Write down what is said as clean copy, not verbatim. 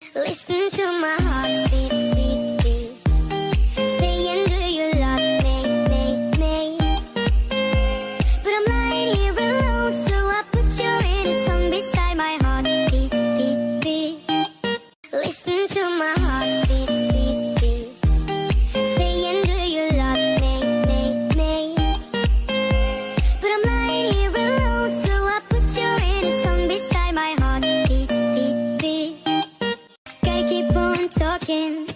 Listen to my heart beat, beat, beat. Saying, do you love me? But I'm lying here alone, so I put you in a song beside my heart beat, beat, beat. Listen to my heart beat, beat, beat. Saying, do you love me? But I'm lying here alone, so I put you in a song beside my heart beat, beat, beat. Gotta keep on talking.